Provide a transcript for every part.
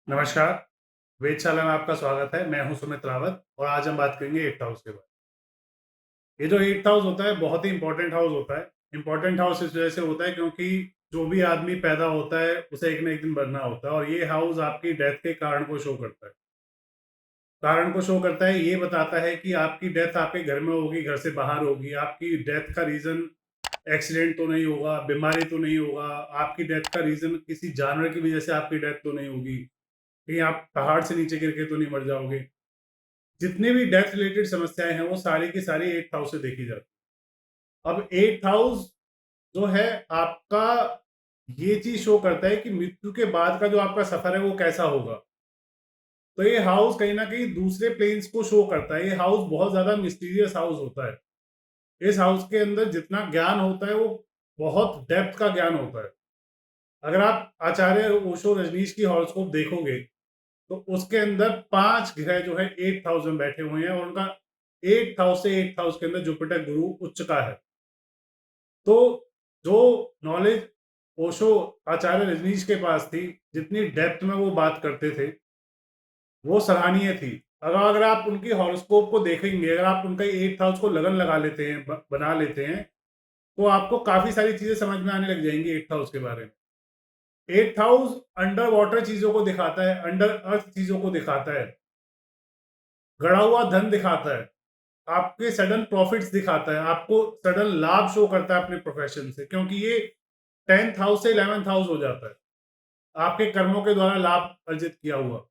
नमस्कार, वेधशाला में आपका स्वागत है। मैं हूं सुमित रावत और आज हम बात करेंगे 8th हाउस के बारे में। ये जो 8th हाउस होता है बहुत ही इंपॉर्टेंट हाउस होता है। इंपॉर्टेंट हाउस इस वजह से होता है क्योंकि जो भी आदमी पैदा होता है उसे एक ना एक दिन मरना होता है और ये हाउस आपकी डेथ के कारण को शो करता है। कारण को शो करता है, ये बताता है कि आपकी डेथ आपके घर में होगी, घर से बाहर होगी। आपकी डेथ का रीज़न एक्सीडेंट तो नहीं होगा, बीमारी तो नहीं होगा, आपकी डेथ का रीज़न किसी जानवर की वजह से आपकी डेथ तो नहीं होगी, कहीं आप पहाड़ से नीचे गिर के तो नहीं मर जाओगे। जितनी भी डेथ रिलेटेड समस्याएं हैं वो सारी की सारी 8th हाउस से देखी जाती है। अब 8th हाउस जो है आपका, ये चीज शो करता है कि मृत्यु के बाद का जो आपका सफर है वो कैसा होगा। तो ये हाउस कहीं ना कहीं दूसरे प्लेन्स को शो करता है। ये हाउस बहुत ज्यादा मिस्टीरियस हाउस होता है। इस हाउस के अंदर जितना ज्ञान होता है वो बहुत डेप्थ का ज्ञान होता है। अगर आप आचार्य ओशो रजनीश की हॉरोस्कोप देखोगे तो उसके अंदर 5 ग्रह जो है 8th हाउस में बैठे हुए हैं और उनका 8th हाउस से 8th हाउस के अंदर जुपिटर गुरु उच्च का है। तो जो नॉलेज ओशो आचार्य रजनीश के पास थी, जितनी डेप्थ में वो बात करते थे, वो सराहनीय थी। अगर आप उनकी हॉरोस्कोप को देखेंगे, अगर आप उनका 8th हाउस को लगन लगा लेते हैं, बना लेते हैं, तो आपको काफ़ी सारी चीज़ें समझ में आने लग जाएँगी 8th हाउस के बारे में। 8th हाउस अंडर वाटर चीज़ों को दिखाता है, अंडर अर्थ चीज़ों को दिखाता है, गड़ा हुआ धन दिखाता है, आपके सडन प्रॉफिट्स दिखाता है, आपको सडन लाभ शो करता है अपने प्रोफेशन से, क्योंकि ये 10th हाउस से 11th हाउस हो जाता है, आपके कर्मों के द्वारा लाभ अर्जित किया हुआ।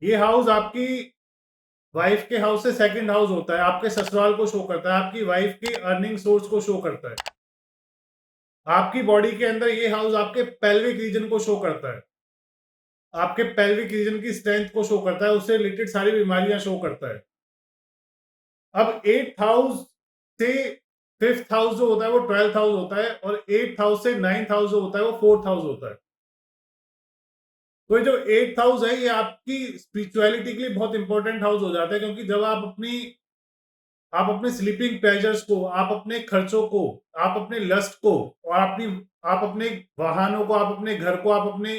ये हाउस आपकी वाइफ के हाउस से सेकंड हाउस होता है, आपके ससुराल को शो करता है, आपकी वाइफ की अर्निंग सोर्स को शो करता है। आपकी बॉडी के अंदर ये हाउस आपके पेल्विक रीजन को शो करता है, आपके पेल्विक रीजन की स्ट्रेंथ को शो करता है, उससे रिलेटेड सारी बीमारियां शो करता है। अब 8th हाउस से 5th हाउस जो होता है वो 12th हाउस होता है और 8th हाउस से 9th हाउस जो होता है वो 4th हाउस होता है। तो ये जो 8th हाउस है ये आपकी स्पिरिचुअलिटी के लिए बहुत इंपॉर्टेंट हाउस हो जाता है, क्योंकि जब आप अपने स्लीपिंग प्लेजर्स को, आप अपने खर्चों को, आप अपने लस्ट को और आप अपने वाहनों को, आप अपने घर को, आप अपने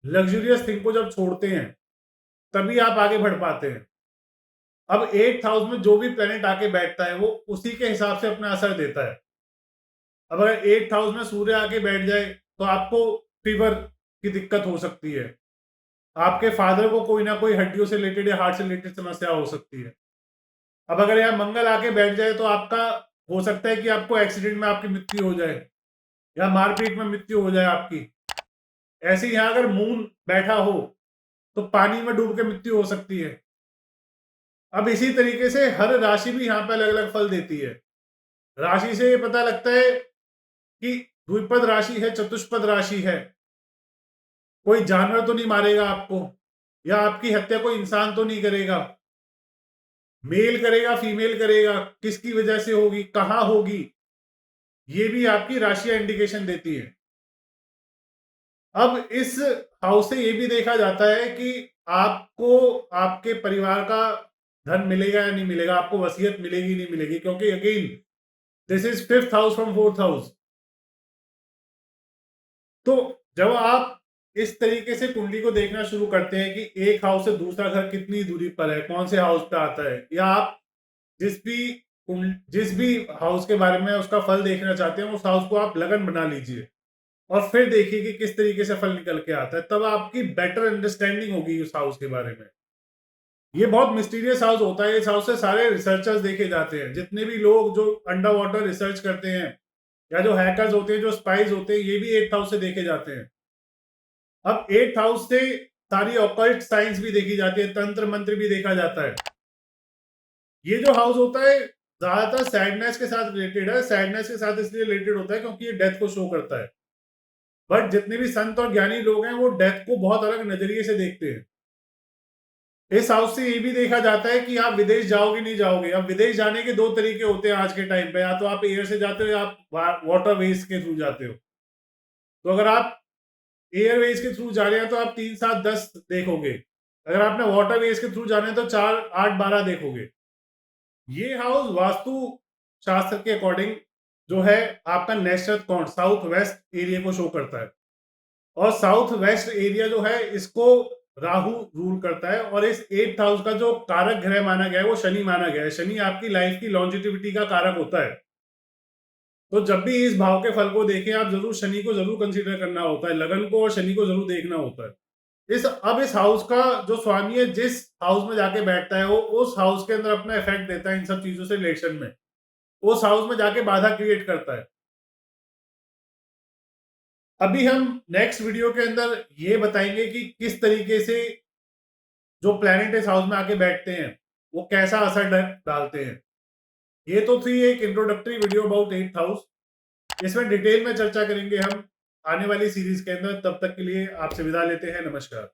लग्जरियस थिंग को जब छोड़ते हैं, तभी आप आगे बढ़ पाते हैं। अब 8th हाउस में जो भी प्लेनेट आके बैठता है वो उसी के हिसाब से अपना असर देता है। अब अगर 8th हाउस में सूर्य आके बैठ जाए तो आपको फीवर की दिक्कत हो सकती है, आपके फादर को कोई ना कोई हड्डियों से रिलेटेड या हार्ट से रिलेटेड समस्या हो सकती है। अब अगर यहाँ मंगल आके बैठ जाए तो आपका हो सकता है कि आपको एक्सीडेंट में आपकी मृत्यु हो जाए या मारपीट में मृत्यु हो जाए आपकी। ऐसे ही यहाँ अगर मून बैठा हो तो पानी में डूब के मृत्यु हो सकती है। अब इसी तरीके से हर राशि भी यहाँ पे अलग अलग फल देती है। राशि से ये पता लगता है कि द्विपद राशि है, चतुष्पद राशि है, कोई जानवर तो नहीं मारेगा आपको या आपकी हत्या कोई इंसान तो नहीं करेगा, मेल करेगा फीमेल करेगा, किसकी वजह से होगी, कहाँ होगी, ये भी आपकी राशियां इंडिकेशन देती है। अब इस हाउस से ये भी देखा जाता है कि आपको आपके परिवार का धन मिलेगा या नहीं मिलेगा, आपको वसीयत मिलेगी नहीं मिलेगी, क्योंकि again this is 5th house from 4th house. तो जब आप इस तरीके से कुंडली को देखना शुरू करते हैं कि एक हाउस से दूसरा घर कितनी दूरी पर है, कौन से हाउस पे आता है, या आप जिस भी हाउस के बारे में उसका फल देखना चाहते हैं उस हाउस को आप लगन बना लीजिए और फिर देखिए कि किस तरीके से फल निकल के आता है। तब आपकी बेटर अंडरस्टैंडिंग होगी उस हाउस के बारे में। ये बहुत मिस्टीरियस हाउस होता है। इस हाउस से सारे रिसर्चर्स देखे जाते हैं, जितने भी लोग जो अंडर वाटर रिसर्च करते हैं या जो हैकर्स होते हैं, जो स्पाइज होते हैं, ये भी 8th हाउस से देखे जाते हैं। अब 8th हाउस से सारी ऑकल्ट साइंस भी देखी जाती है, तंत्र मंत्र भी देखा जाता है। ये जो हाउस होता है ज्यादातर सैडनेस के साथ रिलेटेड है। सैडनेस के साथ इसलिए रिलेटेड होता है क्योंकि ये डेथ को शो करता है। बट जितने भी संत और ज्ञानी लोग हैं वो डेथ को बहुत अलग नजरिए से देखते हैं। इस हाउस से ये भी देखा जाता है कि आप विदेश जाओगे नहीं जाओगे। अब विदेश जाने के दो तरीके होते हैं आज के टाइम पे, या तो आप एयर से जाते हो या आप वाटर वेज के थ्रू जाते हो। तो अगर आप एयरवेज के थ्रू जा रहे हैं तो आप 3 7 10 देखोगे, अगर आपने वाटरवेज के थ्रू जाना है तो 4 8 12 देखोगे। ये हाउस वास्तु शास्त्र के अकॉर्डिंग जो है आपका नेशनल कौन साउथ वेस्ट एरिया को शो करता है। और साउथ वेस्ट एरिया जो है इसको राहु रूल करता है और इस 8th हाउस का जो कारक ग्रह माना गया है वो शनि माना गया है। शनि आपकी लाइफ की लॉन्जिटिविटी का कारक होता है। तो जब भी इस भाव के फल को देखें आप जरूर शनि को जरूर कंसीडर करना होता है, लगन को और शनि को जरूर देखना होता है। इस हाउस का जो स्वामी है जिस हाउस में जाके बैठता है वो उस हाउस के अंदर अपना इफेक्ट देता है इन सब चीजों से रिलेशन में, उस हाउस में जाके बाधा क्रिएट करता है। अभी हम नेक्स्ट वीडियो के अंदर ये बताएंगे कि किस तरीके से जो प्लैनेट इस हाउस में आके बैठते हैं वो कैसा असर डालते हैं। ये तो थी एक introductory video about 8th house. इसमें डिटेल में चर्चा करेंगे हम आने वाली सीरीज के अंदर। तब तक के लिए आपसे विदा लेते हैं। नमस्कार।